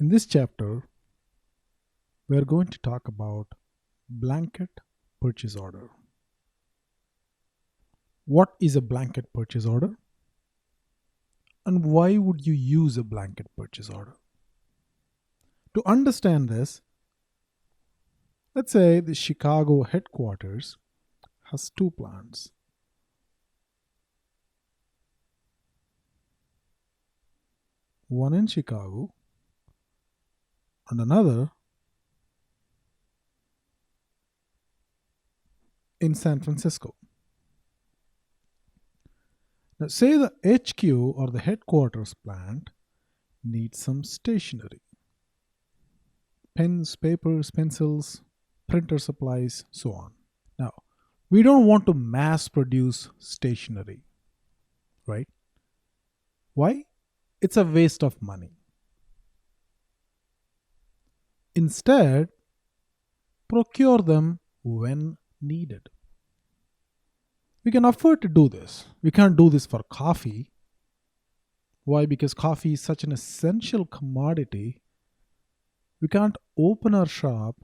In this chapter, we are going to talk about blanket purchase order. What is a blanket purchase order? And why would you use a blanket purchase order? To understand this, let's say the Chicago headquarters has two plants. One in Chicago and another in San Francisco. Now, say the HQ or the headquarters plant needs some stationery: pens, papers, pencils, printer supplies, so on. Now, we don't want to mass produce stationery, right? Why? It's a waste of money. Instead, procure them when needed. We can afford to do this. We can't do this for coffee. Why? Because coffee is such an essential commodity. We can't open our shop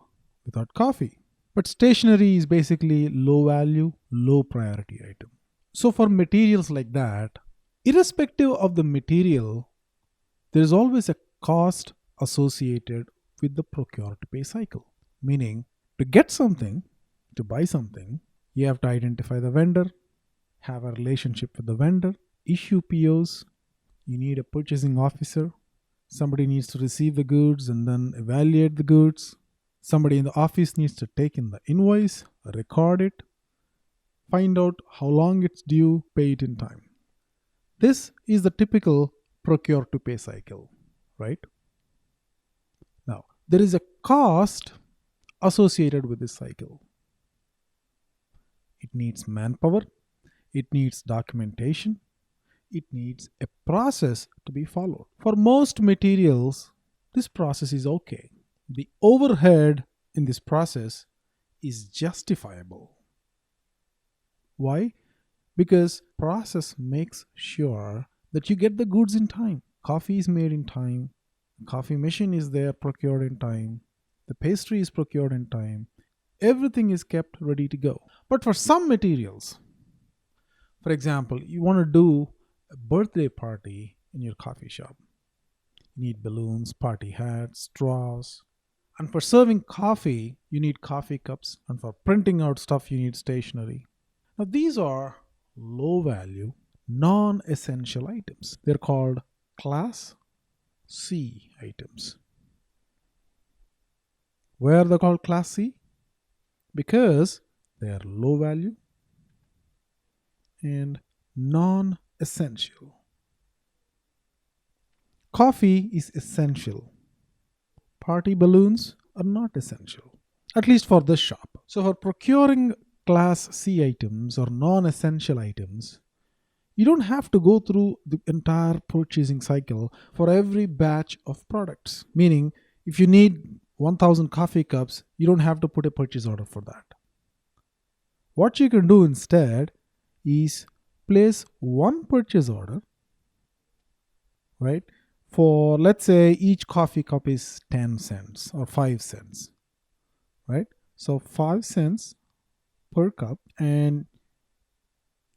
without coffee. But stationery is basically low value, low priority item. So for materials like that, irrespective of the material, there is always a cost associated with the procure to pay cycle. Meaning, to get something, to buy something, you have to identify the vendor, have a relationship with the vendor, issue POs, you need a purchasing officer, somebody needs to receive the goods and then evaluate the goods, somebody in the office needs to take in the invoice, record it, find out how long it's due, pay it in time. This is the typical procure to pay cycle, right? Now, there is a cost associated with this cycle. It needs manpower, it needs documentation, it needs a process to be followed. For most materials, this process is okay. The overhead in this process is justifiable. Why? Because process makes sure that you get the goods in time. Coffee is made in time, coffee machine is there procured in time, the pastry is procured in time, everything is kept ready to go. But for some materials, for example, you want to do a birthday party in your coffee shop. You need balloons, party hats, straws. And for serving coffee, you need coffee cups. And for printing out stuff, you need stationery. Now, these are low value, non essential items. They're called Class C items. Why are they called Class C? Because they are low value and non essential. Coffee is essential. Party balloons are not essential, at least for this shop. So, for procuring Class C items or non essential items, you don't have to go through the entire purchasing cycle for every batch of products. Meaning, if you need 1000 coffee cups, you don't have to put a purchase order for that. What you can do instead is place one purchase order, right? For, let's say, each coffee cup is 10 cents or 5 cents, right? So 5 cents per cup, and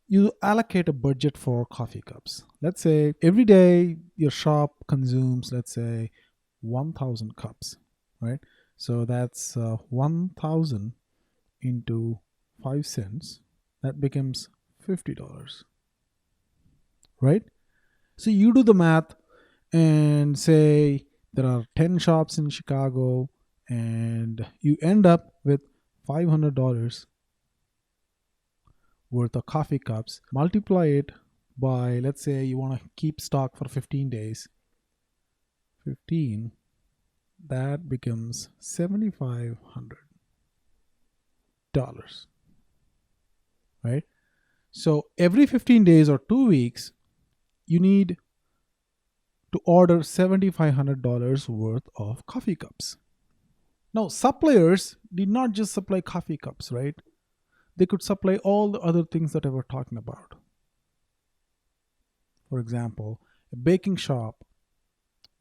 you allocate a budget for coffee cups. Let's say every day your shop consumes, let's say, 1000 cups, right? So that's 1000 into 5 cents. That becomes $50, right? So you do the math and say there are 10 shops in Chicago and you end up with $500 worth of coffee cups. Multiply it by, let's say you want to keep stock for 15 days. 15, that becomes $7,500, right? So every 15 days or 2 weeks, you need to order $7,500 worth of coffee cups. Now, suppliers did not just supply coffee cups, right? They could supply all the other things that I were talking about. For example, a baking shop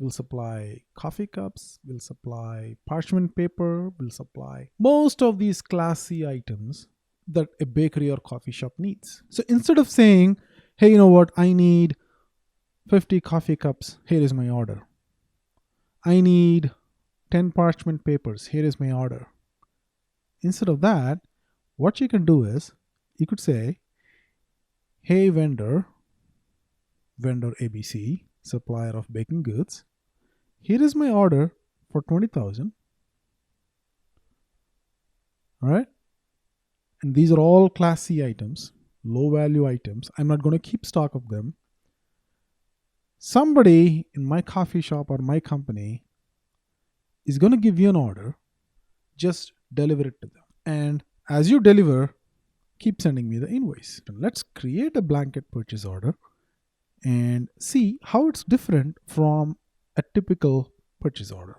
we'll supply coffee cups, we'll supply parchment paper, we'll supply most of these Class C items that a bakery or coffee shop needs. So instead of saying, hey, you know what, I need 50 coffee cups, here is my order. I need 10 parchment papers, here is my order. Instead of that, what you can do is, you could say, hey vendor ABC, supplier of baking goods, here is my order for 20,000. All right. And these are all Class C items, low value items. I'm not going to keep stock of them. Somebody in my coffee shop or my company is going to give you an order. Just deliver it to them. And as you deliver, keep sending me the invoice. And let's create a blanket purchase order and see how it's different from a typical purchase order.